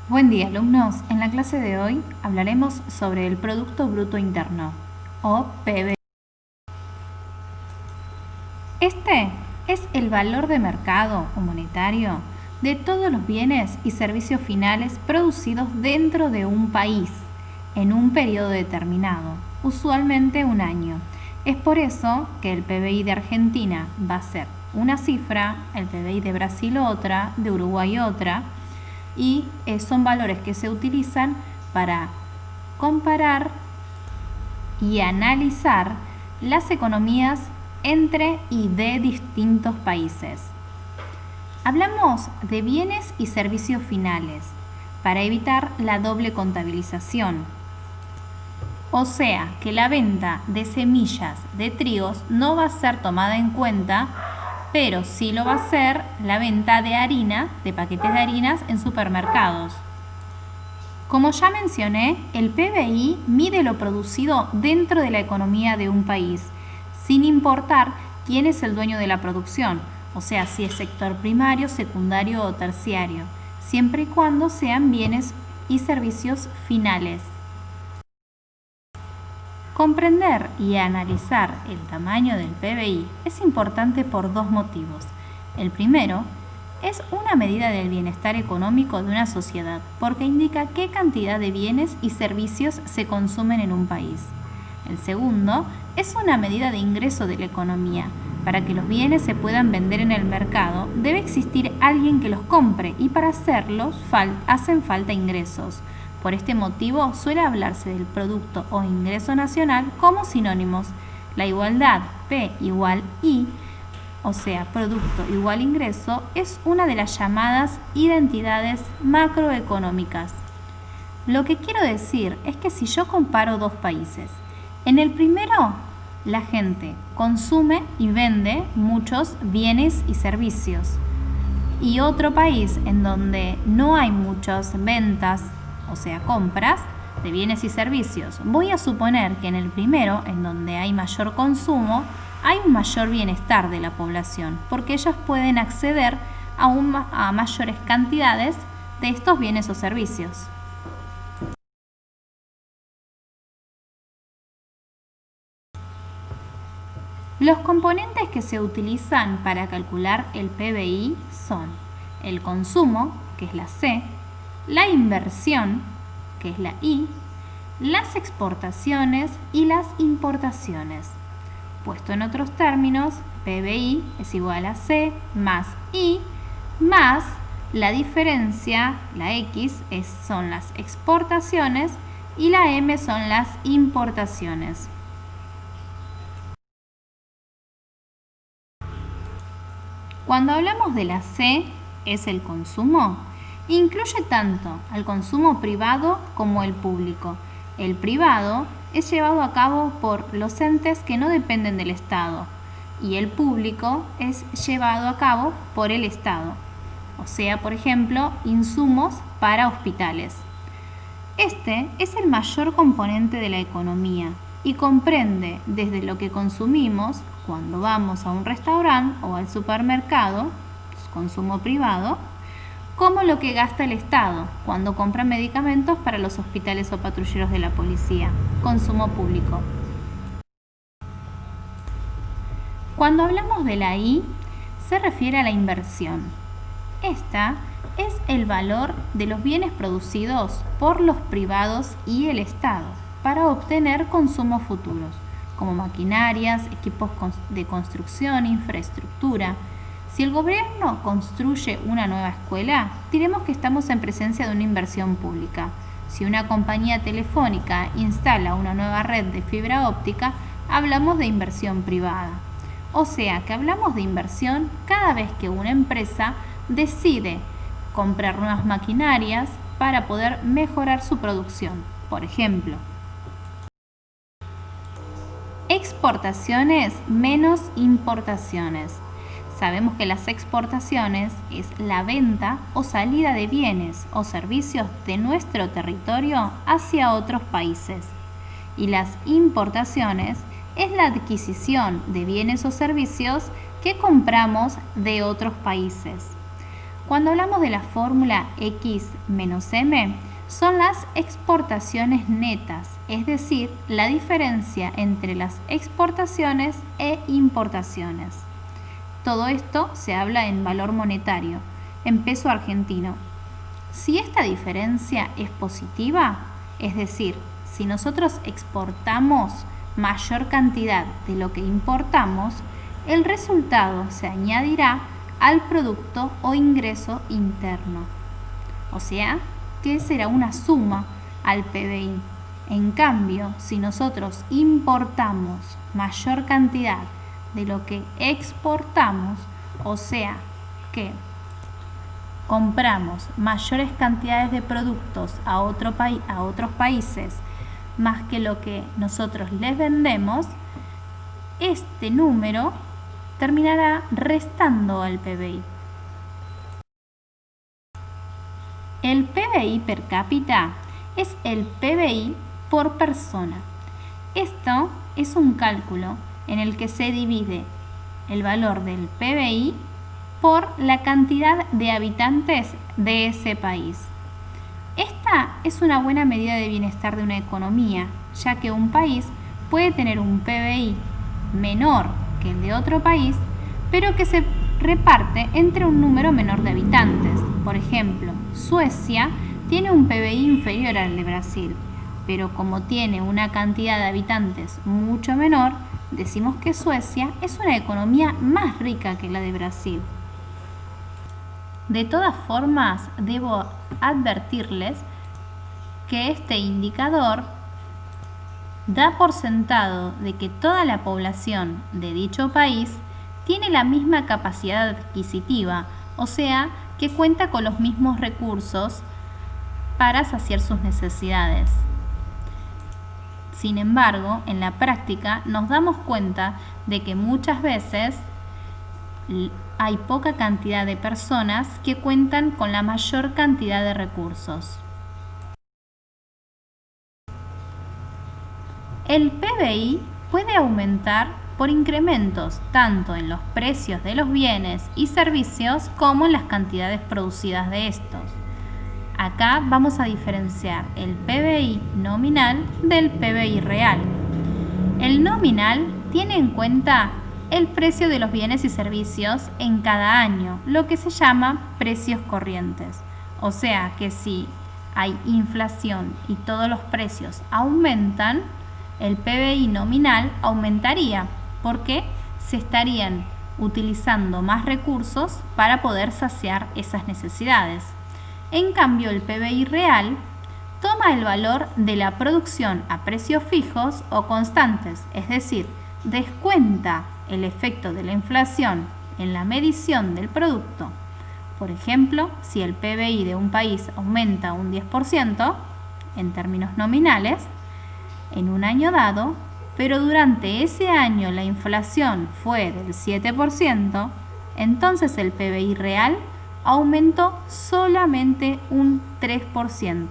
Buen día, alumnos. En la clase de hoy hablaremos sobre el Producto Bruto Interno, o PBI. Este es el valor de mercado o monetario de todos los bienes y servicios finales producidos dentro de un país en un periodo determinado, usualmente un año. Es por eso que el PBI de Argentina va a ser una cifra, el PBI de Brasil otra, de Uruguay otra, y son valores que se utilizan para comparar y analizar las economías entre y de distintos países. Hablamos de bienes y servicios finales para evitar la doble contabilización. O sea, que la venta de semillas de trigos no va a ser tomada en cuenta, pero sí lo va a ser la venta de harina, de paquetes de harinas en supermercados. Como ya mencioné, el PBI mide lo producido dentro de la economía de un país, sin importar quién es el dueño de la producción, o sea, si es sector primario, secundario o terciario, siempre y cuando sean bienes y servicios finales. Comprender y analizar el tamaño del PBI es importante por dos motivos. El primero es una medida del bienestar económico de una sociedad porque indica qué cantidad de bienes y servicios se consumen en un país. El segundo es una medida de ingreso de la economía. Para que los bienes se puedan vender en el mercado, debe existir alguien que los compre y para hacerlos hacen falta ingresos. Por este motivo suele hablarse del Producto o Ingreso Nacional como sinónimos. La igualdad P igual I, o sea, Producto igual Ingreso, es una de las llamadas identidades macroeconómicas. Lo que quiero decir es que si yo comparo dos países, en el primero la gente consume y vende muchos bienes y servicios, y otro país en donde no hay muchas ventas, o sea, compras de bienes y servicios. Voy a suponer que en el primero, en donde hay mayor consumo, hay un mayor bienestar de la población, porque ellos pueden acceder a mayores cantidades de estos bienes o servicios. Los componentes que se utilizan para calcular el PBI son el consumo, que es la C, la inversión, que es la I, las exportaciones y las importaciones. Puesto en otros términos, PBI es igual a C más I más la diferencia, la X, son las exportaciones y la M son las importaciones. Cuando hablamos de la C, es el consumo, incluye tanto al consumo privado como el público. El privado es llevado a cabo por los entes que no dependen del Estado y el público es llevado a cabo por el Estado. O sea, por ejemplo, insumos para hospitales. Este es el mayor componente de la economía y comprende desde lo que consumimos cuando vamos a un restaurante o al supermercado, consumo privado, como lo que gasta el Estado cuando compra medicamentos para los hospitales o patrulleros de la policía, consumo público. Cuando hablamos de la I, se refiere a la inversión. Esta es el valor de los bienes producidos por los privados y el Estado para obtener consumos futuros, como maquinarias, equipos de construcción, infraestructura. Si el gobierno construye una nueva escuela, diremos que estamos en presencia de una inversión pública. Si una compañía telefónica instala una nueva red de fibra óptica, hablamos de inversión privada. O sea que hablamos de inversión cada vez que una empresa decide comprar nuevas maquinarias para poder mejorar su producción. Por ejemplo, exportaciones menos importaciones. Sabemos que las exportaciones es la venta o salida de bienes o servicios de nuestro territorio hacia otros países. Y las importaciones es la adquisición de bienes o servicios que compramos de otros países. Cuando hablamos de la fórmula X menos M, son las exportaciones netas, es decir, la diferencia entre las exportaciones e importaciones. Todo esto se habla en valor monetario, en peso argentino. Si esta diferencia es positiva, es decir, si nosotros exportamos mayor cantidad de lo que importamos, el resultado se añadirá al producto o ingreso interno. O sea, que será una suma al PBI. En cambio, si nosotros importamos mayor cantidad de lo que exportamos, o sea, que compramos mayores cantidades de productos a otros países más que lo que nosotros les vendemos, este número terminará restando al PBI. El PBI per cápita es el PBI por persona. Esto es un cálculo en el que se divide el valor del PBI por la cantidad de habitantes de ese país. Esta es una buena medida de bienestar de una economía, ya que un país puede tener un PBI menor que el de otro país, pero que se reparte entre un número menor de habitantes. Por ejemplo, Suecia tiene un PBI inferior al de Brasil, pero como tiene una cantidad de habitantes mucho menor, decimos que Suecia es una economía más rica que la de Brasil. De todas formas, debo advertirles que este indicador da por sentado de que toda la población de dicho país tiene la misma capacidad adquisitiva, o sea, que cuenta con los mismos recursos para saciar sus necesidades. Sin embargo, en la práctica nos damos cuenta de que muchas veces hay poca cantidad de personas que cuentan con la mayor cantidad de recursos. El PBI puede aumentar por incrementos tanto en los precios de los bienes y servicios como en las cantidades producidas de estos. Acá vamos a diferenciar el PBI nominal del PBI real. El nominal tiene en cuenta el precio de los bienes y servicios en cada año, lo que se llama precios corrientes. O sea que si hay inflación y todos los precios aumentan, el PBI nominal aumentaría porque se estarían utilizando más recursos para poder saciar esas necesidades. En cambio, el PBI real toma el valor de la producción a precios fijos o constantes, es decir, descuenta el efecto de la inflación en la medición del producto. Por ejemplo, si el PBI de un país aumenta un 10% en términos nominales en un año dado, pero durante ese año la inflación fue del 7%, entonces el PBI real aumentó solamente un 3%.